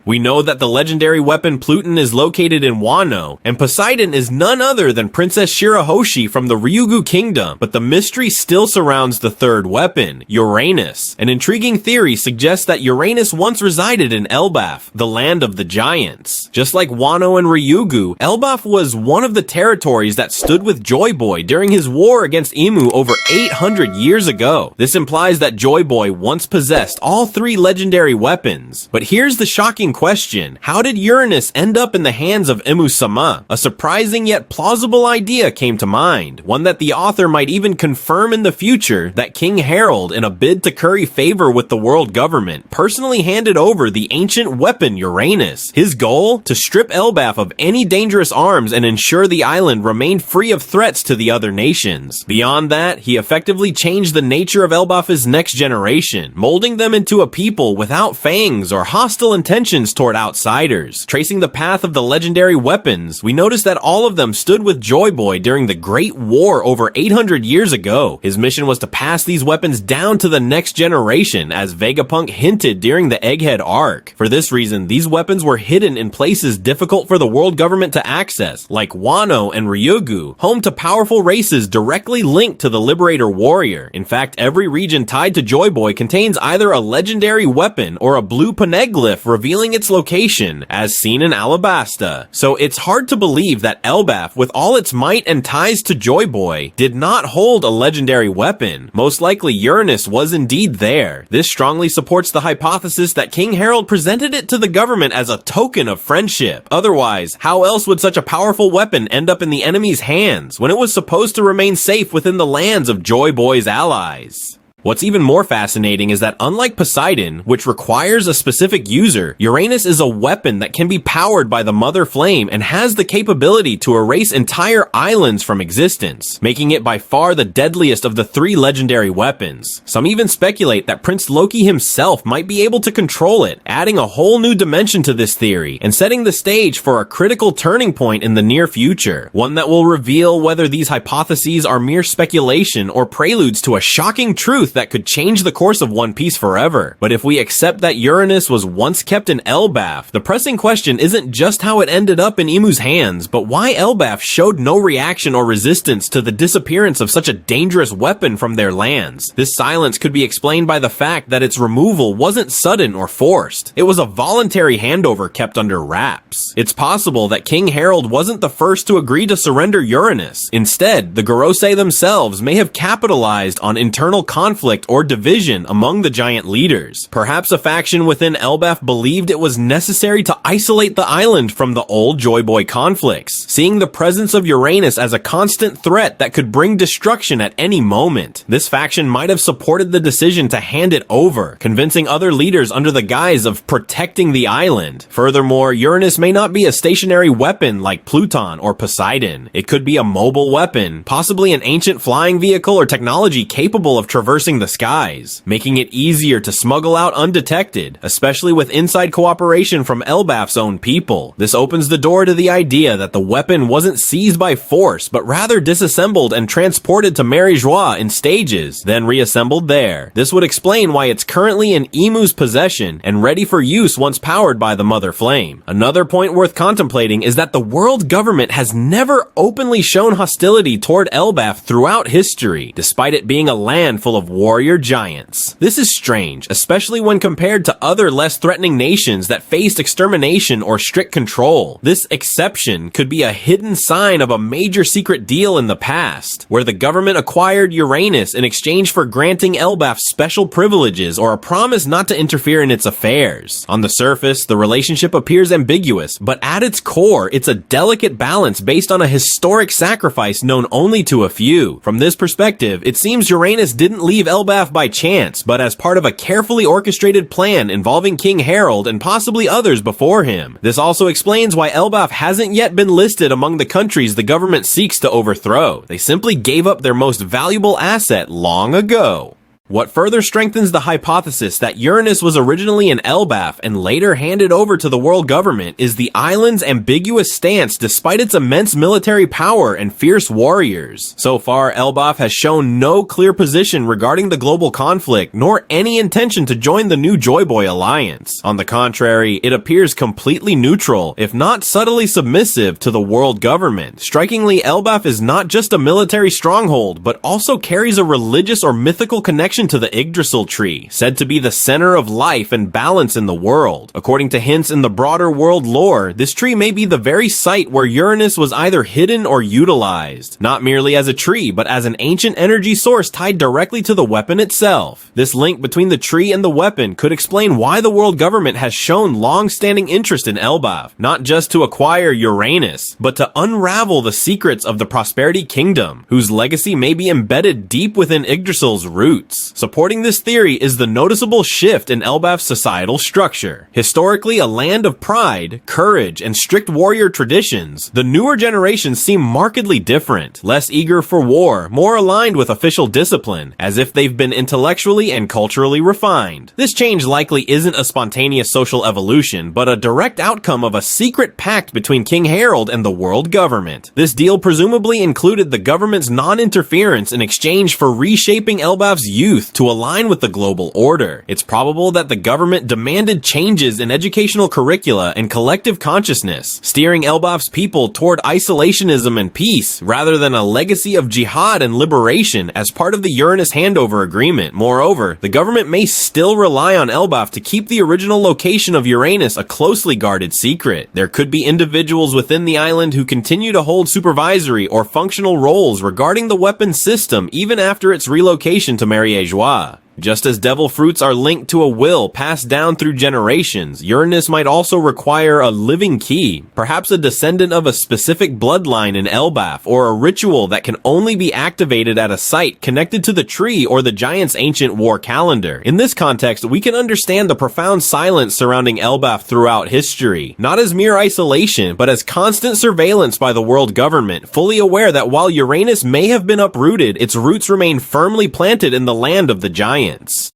We know that the legendary weapon Pluton is located in Wano, and Poseidon is none other than Princess Shirahoshi from the Ryugu Kingdom, but the mystery still surrounds the third weapon, Uranus. An intriguing theory suggests that Uranus once resided in Elbaf, the land of the giants. Just like Wano and Ryugu, Elbaf was one of the territories that stood with Joy Boy during his war against Imu over 800 years ago. This implies that Joy Boy once possessed all three legendary weapons. But here's the shocking question. How did Uranus end up in the hands of Imu-sama? A surprising yet plausible idea came to mind, one that the author might even confirm in the future, that King Harald, in a bid to curry favor with the world government, personally handed over the ancient weapon Uranus. His goal? To strip Elbaf of any dangerous arms and ensure the island remained free of threats to the other nations. Beyond that, he effectively changed the nature of Elbaf's next generation, molding them into a people without fangs or hostile intentions toward outsiders. Tracing the path of the legendary weapons, we notice that all of them stood with Joy Boy during the Great War over 800 years ago. His mission was to pass these weapons down to the next generation, as Vegapunk hinted during the Egghead arc. For this reason, these weapons were hidden in places difficult for the world government to access, like Wano and Ryugu, home to powerful races directly linked to the Liberator Warrior. In fact, every region tied to Joy Boy contains either a legendary weapon or a blue poneglyph revealing its location, as seen in Alabasta. So it's hard to believe that Elbaf, with all its might and ties to Joy Boy, did not hold a legendary weapon. Most likely Uranus was indeed there. This strongly supports the hypothesis that King Harald presented it to the government as a token of friendship. Otherwise, how else would such a powerful weapon end up in the enemy's hands when it was supposed to remain safe within the lands of Joy Boy's allies? What's even more fascinating is that unlike Poseidon, which requires a specific user, Uranus is a weapon that can be powered by the Mother Flame and has the capability to erase entire islands from existence, making it by far the deadliest of the three legendary weapons. Some even speculate that Prince Loki himself might be able to control it, adding a whole new dimension to this theory and setting the stage for a critical turning point in the near future, one that will reveal whether these hypotheses are mere speculation or preludes to a shocking truth that could change the course of One Piece forever. But if we accept that Uranus was once kept in Elbaf, the pressing question isn't just how it ended up in Imu's hands, but why Elbaf showed no reaction or resistance to the disappearance of such a dangerous weapon from their lands. This silence could be explained by the fact that its removal wasn't sudden or forced. It was a voluntary handover kept under wraps. It's possible that King Harald wasn't the first to agree to surrender Uranus. Instead, the Gorosei themselves may have capitalized on internal conflict or division among the giant leaders. Perhaps a faction within Elbaf believed it was necessary to isolate the island from the old Joy Boy conflicts, seeing the presence of Uranus as a constant threat that could bring destruction at any moment. This faction might have supported the decision to hand it over, convincing other leaders under the guise of protecting the island. Furthermore, Uranus may not be a stationary weapon like Pluton or Poseidon. It could be a mobile weapon, possibly an ancient flying vehicle or technology capable of traversing the skies, making it easier to smuggle out undetected, especially with inside cooperation from Elbaf's own people. This opens the door to the idea that the weapon wasn't seized by force, but rather disassembled and transported to Mary-Joie in stages, then reassembled there. This would explain why it's currently in Imu's possession and ready for use once powered by the Mother Flame. Another point worth contemplating is that the world government has never openly shown hostility toward Elbaf throughout history, despite it being a land full of warrior giants. This is strange, especially when compared to other less threatening nations that faced extermination or strict control. This exception could be a hidden sign of a major secret deal in the past, where the government acquired Uranus in exchange for granting Elbaf special privileges or a promise not to interfere in its affairs. On the surface, the relationship appears ambiguous, but at its core, it's a delicate balance based on a historic sacrifice known only to a few. From this perspective, it seems Uranus didn't leave Elbaf by chance, but as part of a carefully orchestrated plan involving King Harald and possibly others before him. This also explains why Elbaf hasn't yet been listed among the countries the government seeks to overthrow. They simply gave up their most valuable asset long ago. What further strengthens the hypothesis that Uranus was originally an Elbaf and later handed over to the world government is the island's ambiguous stance despite its immense military power and fierce warriors. So far, Elbaf has shown no clear position regarding the global conflict, nor any intention to join the new Joy Boy alliance. On the contrary, it appears completely neutral, if not subtly submissive, to the world government. Strikingly, Elbaf is not just a military stronghold, but also carries a religious or mythical connection to the Yggdrasil tree, said to be the center of life and balance in the world. According to hints in the broader world lore, this tree may be the very site where Uranus was either hidden or utilized, not merely as a tree, but as an ancient energy source tied directly to the weapon itself. This link between the tree and the weapon could explain why the world government has shown long-standing interest in Elbaf, not just to acquire Uranus, but to unravel the secrets of the Prosperity Kingdom, whose legacy may be embedded deep within Yggdrasil's roots. Supporting this theory is the noticeable shift in Elbaf's societal structure. Historically a land of pride, courage, and strict warrior traditions, the newer generations seem markedly different, less eager for war, more aligned with official discipline, as if they've been intellectually and culturally refined. This change likely isn't a spontaneous social evolution, but a direct outcome of a secret pact between King Harald and the world government. This deal presumably included the government's non-interference in exchange for reshaping Elbaf's youth to align with the global order. It's probable that the government demanded changes in educational curricula and collective consciousness, steering Elbaf's people toward isolationism and peace, rather than a legacy of jihad and liberation as part of the Uranus handover agreement. Moreover, the government may still rely on Elbaf to keep the original location of Uranus a closely guarded secret. There could be individuals within the island who continue to hold supervisory or functional roles regarding the weapon system even after its relocation to Marie Joie. Just as devil fruits are linked to a will passed down through generations, Uranus might also require a living key, perhaps a descendant of a specific bloodline in Elbaf, or a ritual that can only be activated at a site connected to the tree or the giant's ancient war calendar. In this context, we can understand the profound silence surrounding Elbaf throughout history, not as mere isolation, but as constant surveillance by the world government, fully aware that while Uranus may have been uprooted, its roots remain firmly planted in the land of the giants.